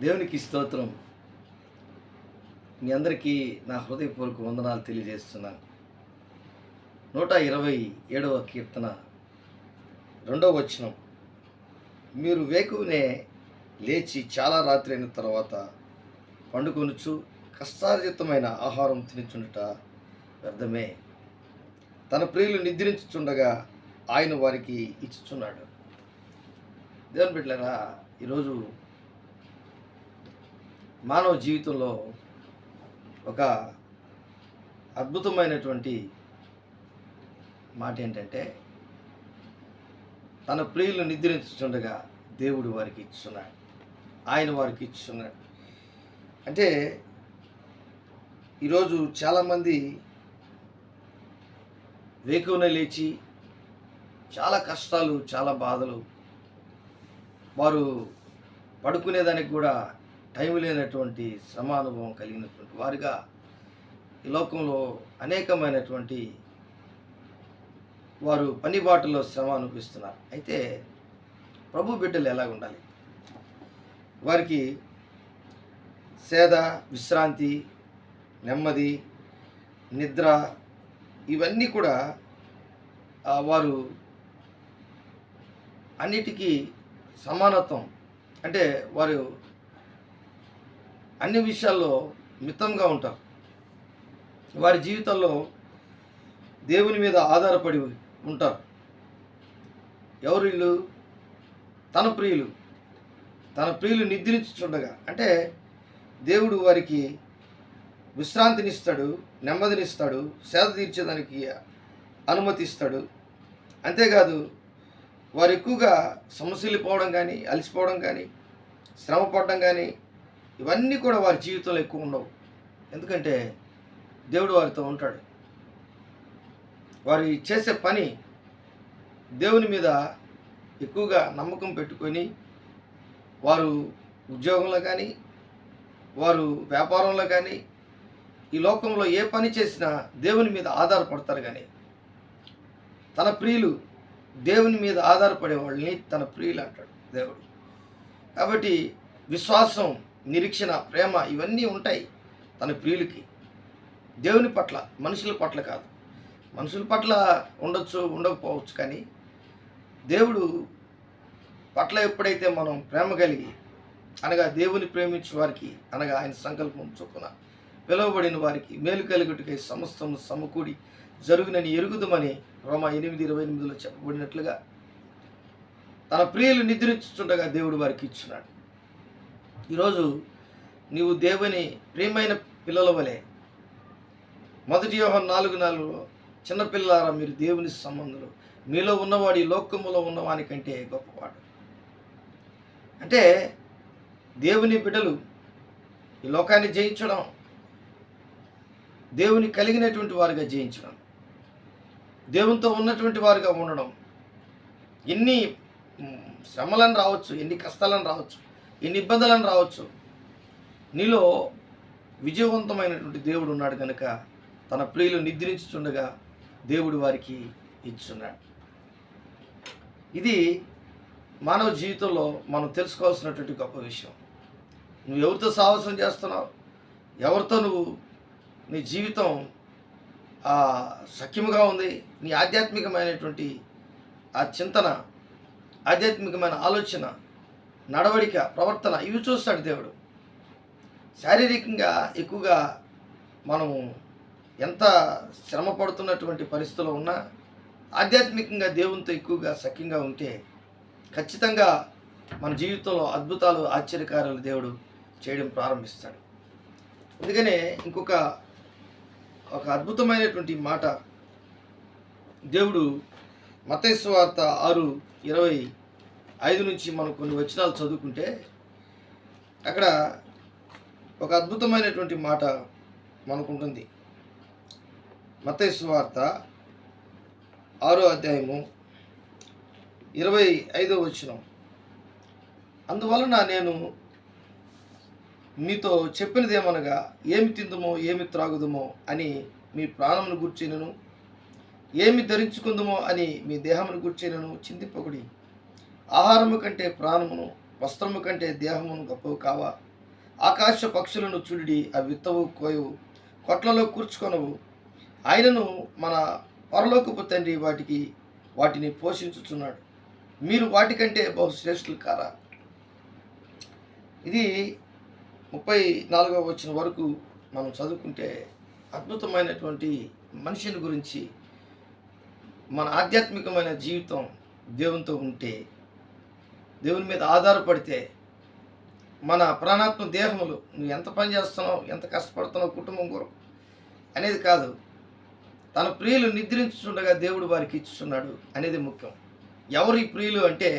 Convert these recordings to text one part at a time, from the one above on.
దేవునికి స్తోత్రం. మీ అందరికీ నా హృదయపూర్వక వందనాలు తెలియజేస్తున్నాను. 127వ కీర్తన 2వ వచనం. మీరు వేకువనే లేచి చాలా రాత్రి అయిన తర్వాత పండుకొనుచు కష్టార్జితమైన ఆహారం తినుచుండుట వ్యర్థమే. తన ప్రియులు నిద్రించుచుండగా ఆయన వారికి ఇచ్చుచున్నాడు. దేవుని బిడ్డలారా, ఈరోజు మానవ జీవితంలో ఒక అద్భుతమైనటువంటి మాట ఏంటంటే, తన ప్రియులు నిద్రించుచుండగా దేవుడు వారికి ఇచ్చున్నాడు, ఆయన వారికి ఇచ్చున్నాడు. అంటే ఈరోజు చాలామంది వేకువనే లేచి చాలా కష్టాలు, చాలా బాధలు, వారు పడుకునేదానికి కూడా టైం లేనటువంటి శ్రమ అనుభవం కలిగినటువంటి వారుగా ఈ లోకంలో అనేకమైనటువంటి వారు పనిబాటులో శ్రమ అనిపిస్తున్నారు. అయితే ప్రభు బిడ్డలు ఎలా ఉండాలి? వారికి సేద, విశ్రాంతి, నెమ్మది, నిద్ర ఇవన్నీ కూడా వారు అన్నిటికీ సమానత్వం, అంటే వారు అన్ని విషయాల్లో మితంగా ఉంటారు. వారి జీవితంలో దేవుని మీద ఆధారపడి ఉంటారు. ఎవరు వీళ్ళు? తన ప్రియులు నిద్రించుచుండగా, అంటే దేవుడు వారికి విశ్రాంతినిస్తాడు, నెమ్మదినిస్తాడు, సేద తీర్చేదానికి అనుమతిస్తాడు. అంతేకాదు, వారు ఎక్కువగా సమస్యలిపోవడం కానీ, అలసిపోవడం కానీ, శ్రమ పడడం కానీ ఇవన్నీ కూడా వారి జీవితంలో ఎక్కువ ఉండవు. ఎందుకంటే దేవుడు వారితో ఉంటాడు. వారు చేసే పని దేవుని మీద ఎక్కువగా నమ్మకం పెట్టుకొని, వారు ఉద్యోగంలో కానీ, వారు వ్యాపారంలో కానీ, ఈ లోకంలో ఏ పని చేసినా దేవుని మీద ఆధారపడతారు. కానీ తన ప్రియులు దేవుని మీద ఆధారపడే వాళ్ళని తన ప్రియులు అంటాడు దేవుడు. కాబట్టి విశ్వాసం, నిరీక్షణ, ప్రేమ ఇవన్నీ ఉంటాయి తన ప్రియులకి. దేవుని పట్ల, మనుషుల పట్ల కాదు. మనుషుల పట్ల ఉండొచ్చు, ఉండకపోవచ్చు, కానీ దేవుడు పట్ల ఎప్పుడైతే మనం ప్రేమ కలిగి, అనగా దేవుని ప్రేమించే వారికి, అనగా ఆయన సంకల్పం చొప్పున పిలువబడిన వారికి మేలు కలుగుటకై సమస్తము సమకూడి జరుగునని ఎరుగుదమని రోమా 8:28లో చెప్పబడినట్లుగా తన ప్రియులు నిద్రించుచుండగా దేవుడు వారికి ఇచ్చున్నాడు. ఈరోజు నీవు దేవుని ప్రియమైన పిల్లల వలె, 1 యోహాను 4:4లో చిన్నపిల్లలారా మీరు దేవుని సంబంధులు, మీలో ఉన్నవాడు ఈ లోకములో ఉన్నవాని కంటే గొప్పవాడు. అంటే దేవుని బిడ్డలు ఈ లోకాన్ని జయించడం, దేవుని కలిగినటువంటి వారుగా జయించడం, దేవునితో ఉన్నటువంటి వారుగా ఉండడం, ఎన్ని శ్రమలను రావచ్చు, ఎన్ని కష్టాలను రావచ్చు, ఎన్ని ఇబ్బందులను రావచ్చు, నీలో విజయవంతమైనటువంటి దేవుడు ఉన్నాడు కనుక తన ప్రియులు నిద్రించుచుండగా దేవుడు వారికి ఇచ్చున్నాడు. ఇది మానవ జీవితంలో మనం తెలుసుకోవాల్సినటువంటి గొప్ప విషయం. నువ్వు ఎవరితో సాహసం చేస్తున్నావు, ఎవరితో నువ్వు నీ జీవితం సఖ్యముగా ఉంది, నీ ఆధ్యాత్మికమైనటువంటి ఆ చింతన, ఆధ్యాత్మికమైన ఆలోచన, నడవడిక, ప్రవర్తన ఇవి చూస్తాడు దేవుడు. శారీరకంగా ఎక్కువగా మనం ఎంత శ్రమ పడుతున్నటువంటి పరిస్థితుల్లో ఉన్నా ఆధ్యాత్మికంగా దేవునితో ఎక్కువగా సఖ్యంగా ఉంటే ఖచ్చితంగా మన జీవితంలో అద్భుతాలు, ఆశ్చర్యకార్యాలు దేవుడు చేయడం ప్రారంభిస్తాడు. అందుకనే ఇంకొక అద్భుతమైనటువంటి మాట దేవుడు మత్తయి సువార్త 6:25 నుంచి మనం కొన్ని వచనాలు చదువుకుంటే అక్కడ ఒక అద్భుతమైనటువంటి మాట మనకుంటుంది. మత్తయి సువార్త 6:25 వచనం. అందువలన నేను మీతో చెప్పినదేమనగా, ఏమి తిందుమో ఏమి త్రాగుదుమో అని మీ ప్రాణమును గూర్చినను, ఏమి ధరించుకుందుమో అని మీ దేహమును గూర్చినను చింతింపకుడి. ఆహారము కంటే ప్రాణమును, వస్త్రము కంటే దేహమును గొప్పవు కావా? ఆకాశ పక్షులను చూడి అవి విత్తవు కోయవు, కొట్లలో కూర్చుకొనవు, ఆయనను మన పరలోకపు తండ్రి వాటిని పోషించుచున్నాడు. మీరు వాటికంటే బహుశ్రేష్ఠులు కారా? ఇది 34వ వచనం వరకు మనం చదువుకుంటే అద్భుతమైనటువంటి మనిషిని గురించి, మన ఆధ్యాత్మికమైన జీవితం దేవునితో ఉంటే, దేవుని మీద ఆధారపడితే, మన ప్రాణాత్మ దేహములు నువ్వు ఎంత పని చేస్తున్నావు, ఎంత కష్టపడుతున్నావు కుటుంబం కొరకు అనేది కాదు, తన ప్రియులు నిద్రించుండగా దేవుడు వారికి ఇచ్చుచున్నాడు అనేది ముఖ్యం. ఎవరి ప్రియులు అంటే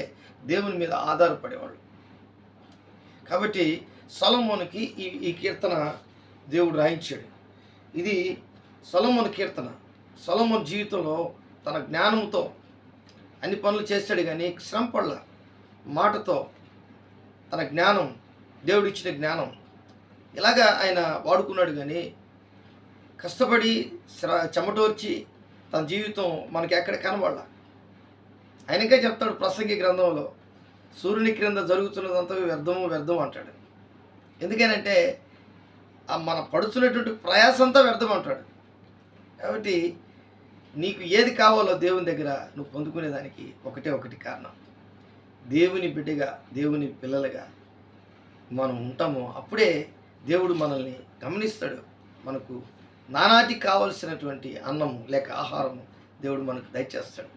దేవుని మీద ఆధారపడేవాళ్ళు. కాబట్టి సొలొమోనుకి ఈ కీర్తన దేవుడు రాయించాడు. ఇది సొలొమోను కీర్తన. సొలొమోను జీవితంలో తన జ్ఞానంతో అన్ని పనులు చేస్తాడు, కానీ శ్రమ పడల. మాటతో తన జ్ఞానం, దేవుడిచ్చిన జ్ఞానం ఇలాగా ఆయన వాడుకున్నాడు. కానీ కష్టపడి చెమటోర్చి తన జీవితం మనకి ఎక్కడ కనబడాల. ఆయనకే చెప్తాడు ప్రసంగి గ్రంథంలో, సూర్యుని క్రింద జరుగుతున్నదంతా వ్యర్థం అంటాడు. ఎందుకనంటే మన పడుతున్నటువంటి ప్రయాసంతా వ్యర్థం అంటాడు. కాబట్టి నీకు ఏది కావాలో దేవుని దగ్గర నువ్వు పొందుకునేదానికి ఒకటి కారణం, దేవుని బిడ్డగా, దేవుని పిల్లలుగా మనం ఉంటామో అప్పుడే దేవుడు మనల్ని గమనిస్తాడు. మనకు నానాటికి కావలసినటువంటి అన్నము లేక ఆహారము దేవుడు మనకు దయచేస్తాడు.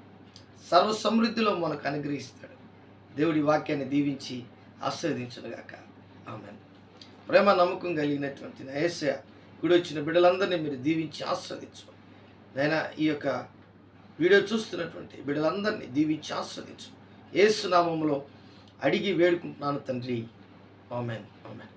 సర్వ సమృద్ధిలో మనకు అనుగ్రహిస్తాడు. దేవుడి వాక్యాన్ని దీవించి ఆశీర్వదించునుగాక. ఆమేన్. ప్రేమ నమ్మకం కలిగినటువంటి యేసయ్య గుడి వచ్చిన బిడ్డలందరినీ మీరు దీవించి ఆస్వాదించు. నైనా ఈ యొక్క వీడియో చూస్తున్నటువంటి బిడ్డలందరినీ దీవించి ఆస్వాదించు. యేసు నామములో అడిగి వేడుకుంటున్నాను తండ్రి. ఆమేన్. ఆమేన్.